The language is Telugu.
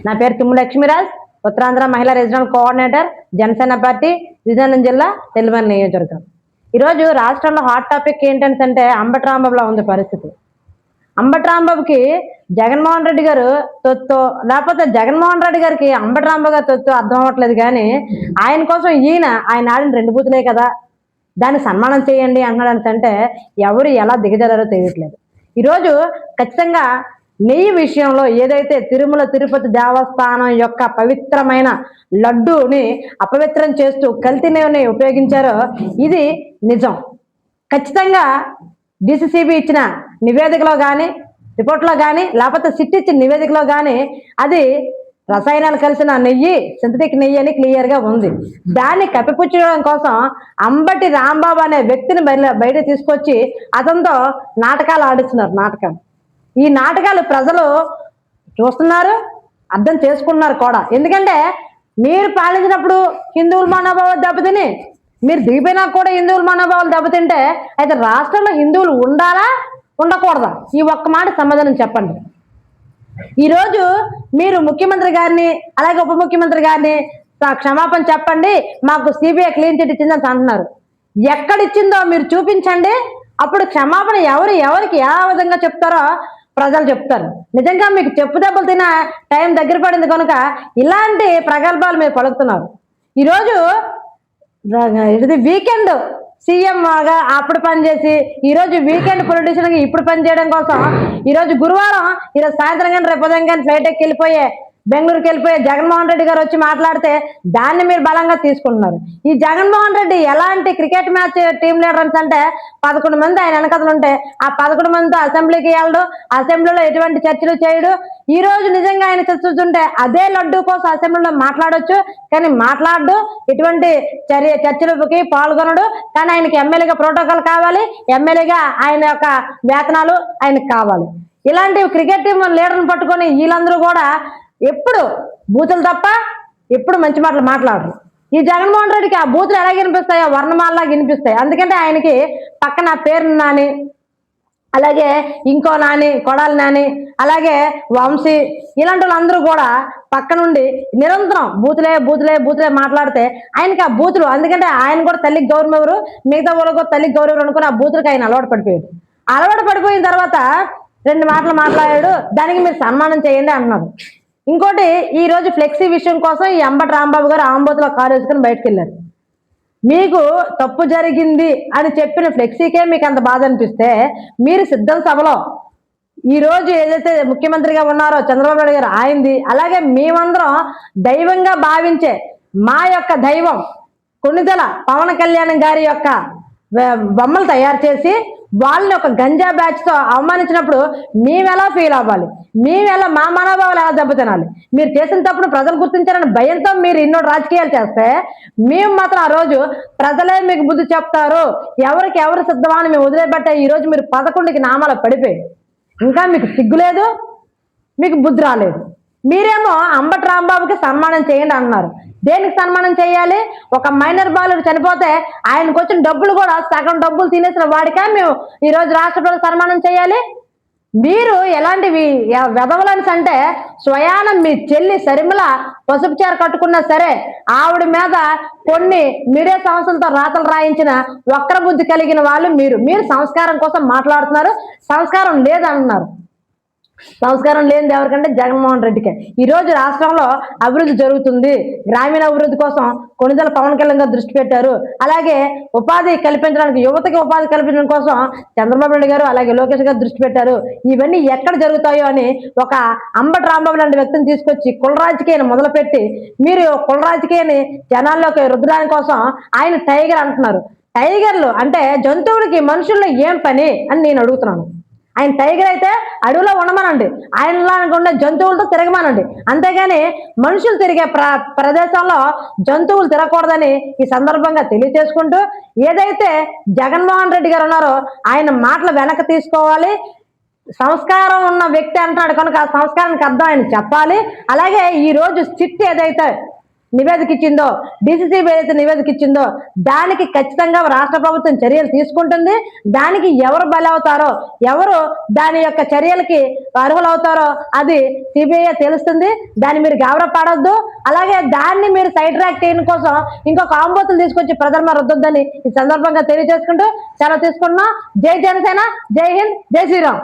నా పేరు తుమ్ము లక్ష్మీరాజ్, ఉత్తరాంధ్ర మహిళా regional coordinator, Janasena party, Vizianagaram జిల్లా, తెల్లిమర్రి నియోజకవర్గం. ఈరోజు రాష్ట్రంలో హాట్ టాపిక్ ఏంటంటే అంబటి రాంబాబులో ఉంది పరిస్థితి. అంబటి రాంబాబుకి జగన్మోహన్ రెడ్డి గారు తొత్తు, లేకపోతే జగన్మోహన్ రెడ్డి గారికి అంబటి రాంబాబు గారు తొత్తు అర్థం అవ్వట్లేదు. కానీ ఆయన కోసం ఆయన ఆడిన 2 బూతులే కదా, దాన్ని సన్మానం చేయండి అంటున్నాడు. అంటే ఎవరు ఎలా దిగజారో తెలియట్లేదు. ఈరోజు ఖచ్చితంగా నెయ్యి విషయంలో ఏదైతే తిరుమల తిరుపతి దేవస్థానం యొక్క పవిత్రమైన లడ్డూని అపవిత్రం చేస్తూ కల్తీ నెయ్యిని ఉపయోగించారో ఇది నిజం. ఖచ్చితంగా డిసిసిబి ఇచ్చిన నివేదికలో కానీ, రిపోర్ట్లో కానీ, లేకపోతే సిట్ ఇచ్చిన నివేదికలో కానీ అది రసాయనాలు కలిసిన నెయ్యి, సింథటిక్ నెయ్యి అని క్లియర్గా ఉంది. దాన్ని కప్పిపుచ్చడం కోసం అంబటి రాంబాబు అనే వ్యక్తిని బయట తీసుకొచ్చి అతనితో నాటకాలు ఆడిస్తున్నారు. ఈ నాటకాలు ప్రజలు చూస్తున్నారు, అర్థం చేసుకుంటున్నారు కూడా. ఎందుకంటే మీరు పాలించినప్పుడు హిందువుల మనోభావాలు దెబ్బతిని, మీరు దిగిపోయినా కూడా హిందువుల మనోభావాలు దెబ్బతింటే అయితే రాష్ట్రంలో హిందువులు ఉండాలా ఉండకూడదా? ఈ ఒక్క మాట సమాధానం చెప్పండి. ఈరోజు మీరు ముఖ్యమంత్రి గారిని, అలాగే ఉప ముఖ్యమంత్రి గారిని క్షమాపణ చెప్పండి, మాకు సిబిఐ క్లీన్ చిట్ ఇచ్చిందని అంటున్నారు. ఎక్కడిచ్చిందో మీరు చూపించండి. అప్పుడు క్షమాపణ ఎవరికి ఏ విధంగా చెప్తారో ప్రజలు చెప్తారు. నిజంగా మీకు చెప్పు దెబ్బలు తిన టైం దగ్గర పడింది కనుక ఇలాంటి ప్రగల్భాలు మీరు పలుకుతున్నారు. ఈరోజు ఇది వీకెండ్ సీఎంగా అప్పుడు పనిచేసి ఈరోజు వీకెండ్ పొలిటీషియన్గా ఇప్పుడు పనిచేయడం కోసం ఈరోజు గురువారం, ఈరోజు సాయంత్రం కానీ రేపు ఉదయం కానీ ఫ్లైట్ ఎక్కి బెంగళూరుకి వెళ్ళిపోయే జగన్మోహన్ రెడ్డి గారు వచ్చి మాట్లాడితే దాన్ని మీరు బలంగా తీసుకుంటున్నారు. ఈ జగన్మోహన్ రెడ్డి ఎలాంటి క్రికెట్ మ్యాచ్ టీమ్ లీడర్స్ అంటే 11 మంది ఆయన వెనకథలు ఉంటే ఆ 11 మందితో అసెంబ్లీకి వెళ్ళడు, అసెంబ్లీలో ఎటువంటి చర్చలు చేయడు. ఈ రోజు నిజంగా ఆయన చర్చిస్తుంటే అదే లడ్డు కోసం అసెంబ్లీలో మాట్లాడొచ్చు, కానీ మాట్లాడు, ఎటువంటి చర్చలకి పాల్గొనడు. కానీ ఆయనకి ఎమ్మెల్యేగా ప్రోటోకాల్ కావాలి, ఎమ్మెల్యేగా ఆయన యొక్క వేతనాలు ఆయనకు కావాలి. ఇలాంటి క్రికెట్ టీం లీడర్ని పట్టుకొని వీళ్ళందరూ కూడా ఎప్పుడు బూతులు తప్ప ఎప్పుడు మంచి మాటలు మాట్లాడరు. ఈ జగన్మోహన్ రెడ్డికి ఆ బూతులు ఎలా వినిపిస్తాయో వర్ణమాలలాగా వినిపిస్తాయి. అందుకంటే ఆయనకి పక్కన పేరు నాని, అలాగే ఇంకో నాని, కొడాలి నాని, అలాగే వంశీ, ఇలాంటి వాళ్ళందరూ కూడా పక్క నుండి నిరంతరం బూతులే మాట్లాడితే ఆయనకి ఆ బూతులు, ఎందుకంటే ఆయన కూడా తల్లికి గౌరవం ఎవరు, మిగతా వాళ్ళకు తల్లికి గౌరవం అనుకుని ఆ బూతులకి ఆయన అలవాటు పడిపోయాడు. అలవాటు పడిపోయిన తర్వాత 2 మాటలు మాట్లాడాడు, దానికి మీరు సన్మానం చేయండి అంటున్నారు. ఇంకోటి, ఈ రోజు ఫ్లెక్సీ విషయం కోసం ఈ అంబటి రాంబాబు గారు ఆంబోతులో కారు వేసుకుని బయటకు వెళ్ళారు. మీకు తప్పు జరిగింది అని చెప్పిన ఫ్లెక్సీకే మీకు అంత బాధ అనిపిస్తే మీరు సిద్ధం సభలో ఈరోజు ఏదైతే ముఖ్యమంత్రిగా ఉన్నారో చంద్రబాబు నాయుడు గారు ఆయనది, అలాగే మేమందరం దైవంగా భావించే మా యొక్క దైవం కొన్నిదల పవన్ కళ్యాణ్ గారి యొక్క బొమ్మలు తయారు చేసి వాళ్ళని ఒక గంజా బ్యాచ్తో అవమానించినప్పుడు మేమెలా ఫీల్ అవ్వాలి, మేమెలా మా మనోభావాలు ఎలా దెబ్బతినాలి? మీరు చేసిన తప్పుడు ప్రజలు గుర్తించారని భయంతో మీరు ఎన్నో రాజకీయాలు చేస్తే మేము మాత్రం ఆ రోజు ప్రజలే మీకు బుద్ధి చెప్తారు, ఎవరు సిద్ధమా అని మేము వదిలేబట్టే ఈరోజు మీరు 11కి నామాలు పడిపోయి ఇంకా మీకు సిగ్గులేదు, మీకు బుద్ధి రాలేదు. మీరేమో అంబటి రాంబాబుకి సన్మానం చేయండి అన్నారు. దేనికి సన్మానం చేయాలి? ఒక మైనర్ బాలుడు చనిపోతే ఆయనకు వచ్చిన డబ్బులు కూడా సగం డబ్బులు తినేసిన వాడికే మేము ఈరోజు రాష్ట్ర ప్రజలు సన్మానం చేయాలి? మీరు ఎలాంటివి వెధవలని అంటే స్వయానం మీ చెల్లి శర్మిల పసుపు చీర కట్టుకున్నా సరే ఆవిడ మీద కొన్ని మీడియా సంస్థలతో రాతలు రాయించిన వక్ర బుద్ధి కలిగిన వాళ్ళు మీరు సంస్కారం కోసం మాట్లాడుతున్నారు. సంస్కారం లేదన్నారు. సంస్కారం లేనిది ఎవరికంటే జగన్మోహన్ రెడ్డికే. ఈరోజు రాష్ట్రంలో అభివృద్ధి జరుగుతుంది. గ్రామీణ అభివృద్ధి కోసం కొన్నిదల పవన్ కళ్యాణ్ గారు దృష్టి పెట్టారు. అలాగే ఉపాధి కల్పించడానికి, యువతకి ఉపాధి కల్పించడం కోసం చంద్రబాబు నాయుడు గారు అలాగే లోకేష్ గారు దృష్టి పెట్టారు. ఇవన్నీ ఎక్కడ జరుగుతాయో అని ఒక అంబటి రాంబాబు లాంటి వ్యక్తిని తీసుకొచ్చి కుల రాజకీయాన్ని మొదలుపెట్టి మీరు కుల రాజకీయాన్ని జనాల్లోకి రుద్దడానికి కోసం ఆయన టైగర్ అంటున్నారు. టైగర్లు అంటే జంతువులకి మనుషుల్లో ఏం పని అని నేను అడుగుతున్నాను. ఆయన టైగర్ అయితే అడవిలో ఉండమనండి, ఆయనలా ఉండే జంతువులతో తిరగమనండి, అంతేగాని మనుషులు తిరిగే ప్రదేశంలో జంతువులు తిరగకూడదని ఈ సందర్భంగా తెలియచేసుకుంటూ, ఏదైతే జగన్మోహన్ రెడ్డి గారు ఉన్నారో ఆయన మాటలు వెనక్కి తీసుకోవాలి. సంస్కారం ఉన్న వ్యక్తి అంటున్నాడు కనుక ఆ సంస్కారానికి అర్థం ఆయన చెప్పాలి. అలాగే ఈరోజు సిట్ ఏదైతే నివేదిక ఇచ్చిందో, డీసీసీబీ ఏదైతే నివేదిక ఇచ్చిందో దానికి ఖచ్చితంగా రాష్ట్ర ప్రభుత్వం చర్యలు తీసుకుంటుంది. దానికి ఎవరు బలి అవుతారో, ఎవరు దాని యొక్క చర్యలకి అర్హులు అవుతారో అది సిబిఐ తెలుస్తుంది. దాన్ని మీరు గాబరా పడొద్దు. అలాగే దాన్ని మీరు సైడ్ ట్రాక్ చేయడం కోసం ఇంకొక ఆంబోతులు తీసుకొచ్చి ప్రజల మీద రుద్దొద్దని ఈ సందర్భంగా తెలియజేసుకుంటూ సెలవు తీసుకుంటున్నాం. జై జనసేన, జై హింద్, జై శ్రీరామ్.